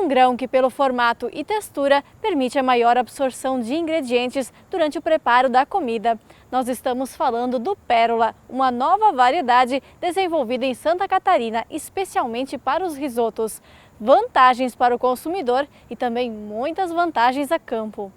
Um grão que, pelo formato e textura, permite a maior absorção de ingredientes durante o preparo da comida. Nós estamos falando do Pérola, uma nova variedade desenvolvida em Santa Catarina, especialmente para os risotos. Vantagens para o consumidor e também muitas vantagens a campo.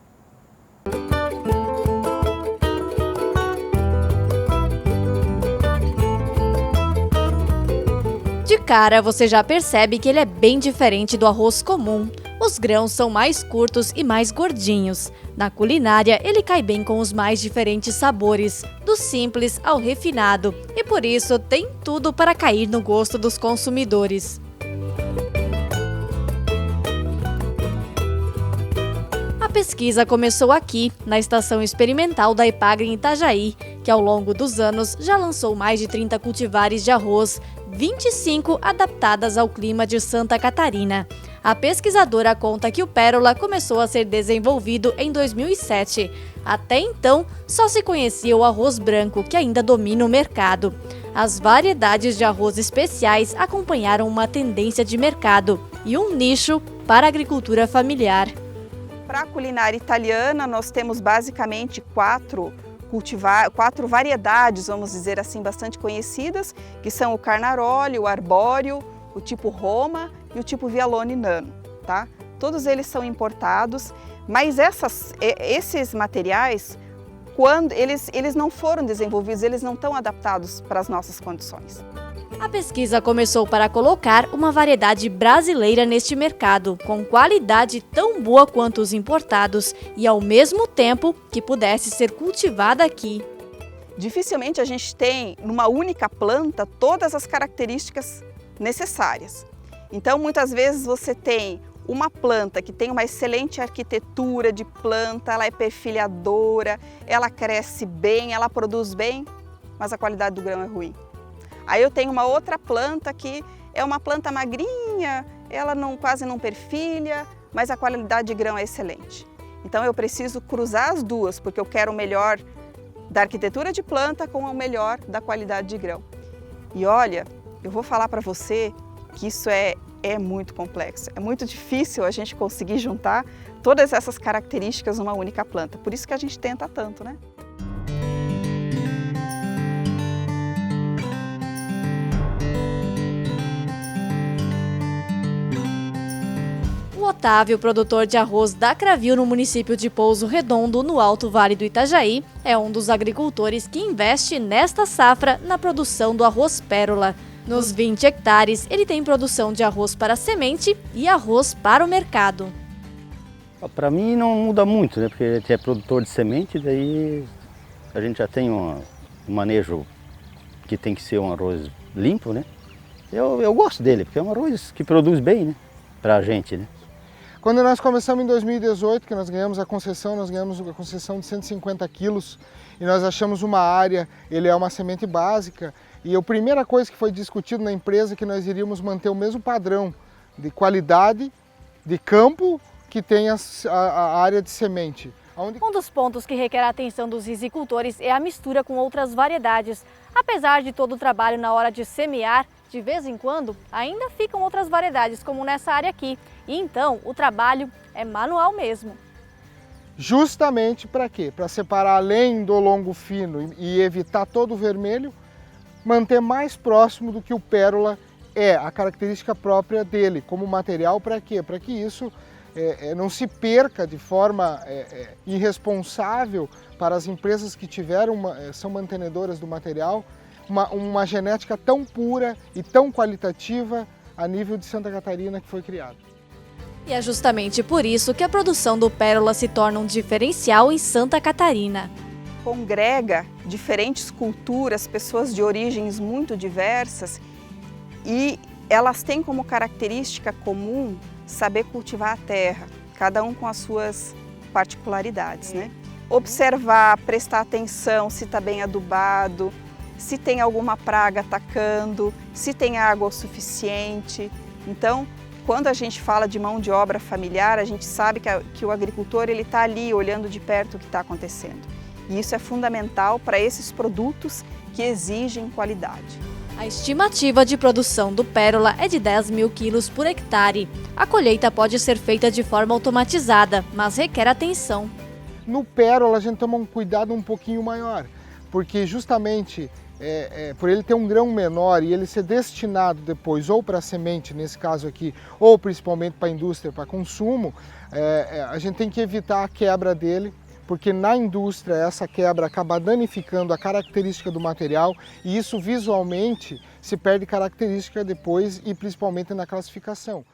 De cara, você já percebe que ele é bem diferente do arroz comum. Os grãos são mais curtos e mais gordinhos. Na culinária, ele cai bem com os mais diferentes sabores, do simples ao refinado, e por isso tem tudo para cair no gosto dos consumidores. A pesquisa começou aqui, na estação experimental da Epagre em Itajaí, que ao longo dos anos já lançou mais de 30 cultivares de arroz, 25 adaptadas ao clima de Santa Catarina. A pesquisadora conta que o Pérola começou a ser desenvolvido em 2007. Até então, só se conhecia o arroz branco, que ainda domina o mercado. As variedades de arroz especiais acompanharam uma tendência de mercado e um nicho para a agricultura familiar. Para a culinária italiana, nós temos basicamente quatro variedades, vamos dizer assim, bastante conhecidas, que são o Carnaroli, o Arbóreo, o tipo Roma e o tipo Vialone Nano, tá? Todos eles são importados, mas esses materiais, quando eles não foram desenvolvidos, eles não estão adaptados para as nossas condições. A pesquisa começou para colocar uma variedade brasileira neste mercado, com qualidade tão boa quanto os importados e ao mesmo tempo que pudesse ser cultivada aqui. Dificilmente a gente tem, numa única planta, todas as características necessárias. Então, muitas vezes você tem uma planta que tem uma excelente arquitetura de planta, ela é perfilhadora, ela cresce bem, ela produz bem, mas a qualidade do grão é ruim. Aí eu tenho uma outra planta que é uma planta magrinha, ela quase não perfilha, mas a qualidade de grão é excelente. Então eu preciso cruzar as duas, porque eu quero o melhor da arquitetura de planta com o melhor da qualidade de grão. E olha, eu vou falar para você que isso é muito complexo. É muito difícil a gente conseguir juntar todas essas características numa única planta. Por isso que a gente tenta tanto, né? O Otávio, produtor de arroz da Cravil no município de Pouso Redondo, no Alto Vale do Itajaí, é um dos agricultores que investe nesta safra na produção do arroz Pérola. Nos 20 hectares, ele tem produção de arroz para semente e arroz para o mercado. Para mim não muda muito, né? Porque a gente é produtor de semente, daí a gente já tem um manejo que tem que ser um arroz limpo, né? Eu gosto dele, porque é um arroz que produz bem, né? Para a gente, né? Quando nós começamos em 2018, que nós ganhamos a concessão de 150 quilos e nós achamos uma área, ele é uma semente básica, e a primeira coisa que foi discutido na empresa é que nós iríamos manter o mesmo padrão de qualidade de campo que tem a área de semente. Um dos pontos que requer a atenção dos risicultores é a mistura com outras variedades. Apesar de todo o trabalho na hora de semear, de vez em quando ainda ficam outras variedades, como nessa área aqui. E então o trabalho é manual mesmo. Justamente para quê? Para separar além do longo fino e evitar todo o vermelho, manter mais próximo do que o Pérola é, a característica própria dele, como material. Para quê? Para que isso não se perca de forma irresponsável para as empresas que são mantenedoras do material, uma genética tão pura e tão qualitativa a nível de Santa Catarina que foi criado. E é justamente por isso que a produção do Pérola se torna um diferencial em Santa Catarina. Congrega diferentes culturas, pessoas de origens muito diversas, e elas têm como característica comum saber cultivar a terra, cada um com as suas particularidades, né? Observar, prestar atenção se está bem adubado, se tem alguma praga atacando, se tem água o suficiente. Então, quando a gente fala de mão de obra familiar, a gente sabe que o agricultor está ali olhando de perto o que está acontecendo. E isso é fundamental para esses produtos que exigem qualidade. A estimativa de produção do pérola é de 10 mil quilos por hectare. A colheita pode ser feita de forma automatizada, mas requer atenção. No pérola a gente toma um cuidado um pouquinho maior, porque justamente por ele ter um grão menor e ele ser destinado depois ou para semente, nesse caso aqui, ou principalmente para a indústria, para consumo, a gente tem que evitar a quebra dele, porque na indústria essa quebra acaba danificando a característica do material e isso visualmente se perde característica depois e principalmente na classificação.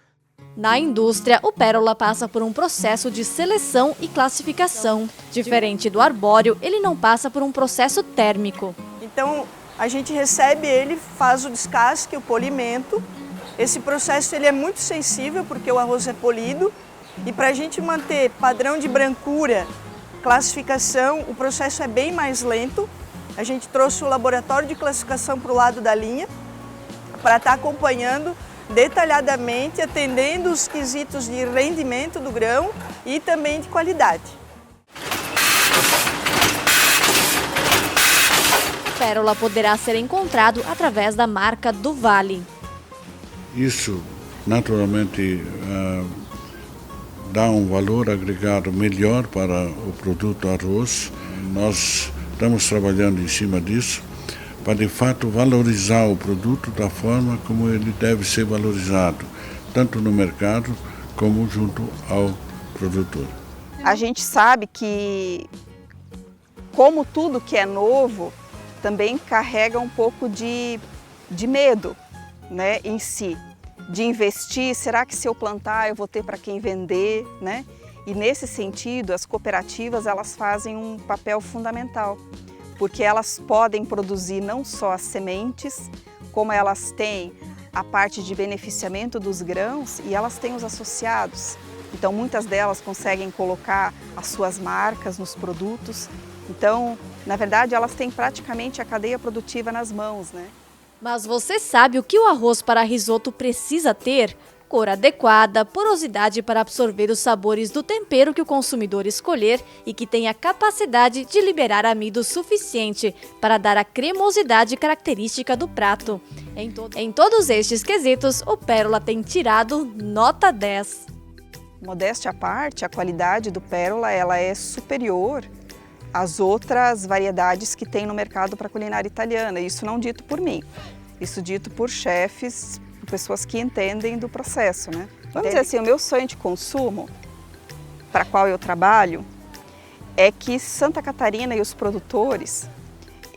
Na indústria, o pérola passa por um processo de seleção e classificação. Diferente do arbóreo, ele não passa por um processo térmico. Então, a gente recebe ele, faz o descasque, o polimento. Esse processo ele é muito sensível porque o arroz é polido e para a gente manter padrão de brancura, classificação, o processo é bem mais lento. A gente trouxe o laboratório de classificação para o lado da linha para estar acompanhando detalhadamente, atendendo os quesitos de rendimento do grão e também de qualidade. O pérola poderá ser encontrado através da marca do Vale. Isso, naturalmente, dá um valor agregado melhor para o produto arroz. Nós estamos trabalhando em cima disso para, de fato, valorizar o produto da forma como ele deve ser valorizado, tanto no mercado como junto ao produtor. A gente sabe que, como tudo que é novo, também carrega um pouco de medo, né, em si. De investir, será que se eu plantar eu vou ter para quem vender, né? E nesse sentido, as cooperativas elas fazem um papel fundamental, porque elas podem produzir não só as sementes, como elas têm a parte de beneficiamento dos grãos e elas têm os associados. Então, muitas delas conseguem colocar as suas marcas nos produtos. Então, na verdade, elas têm praticamente a cadeia produtiva nas mãos, né? Mas você sabe o que o arroz para risoto precisa ter? Cor adequada, porosidade para absorver os sabores do tempero que o consumidor escolher e que tenha capacidade de liberar amido suficiente para dar a cremosidade característica do prato. Em todos estes quesitos, o pérola tem tirado nota 10. Modéstia à parte, a qualidade do pérola ela é superior às outras variedades que tem no mercado para culinária italiana. Isso não dito por mim, isso dito por chefes, por pessoas que entendem do processo, né? Vamos dizer assim, o meu sonho de consumo, para qual eu trabalho, é que Santa Catarina e os produtores,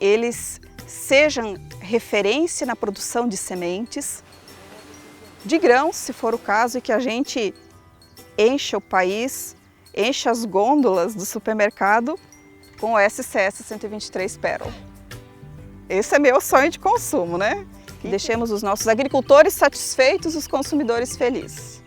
eles sejam referência na produção de sementes, de grãos, se for o caso, e que a gente encha o país, encha as gôndolas do supermercado com o SCS 123 Pérola. Esse é meu sonho de consumo, né? Que deixemos os nossos agricultores satisfeitos, os consumidores felizes.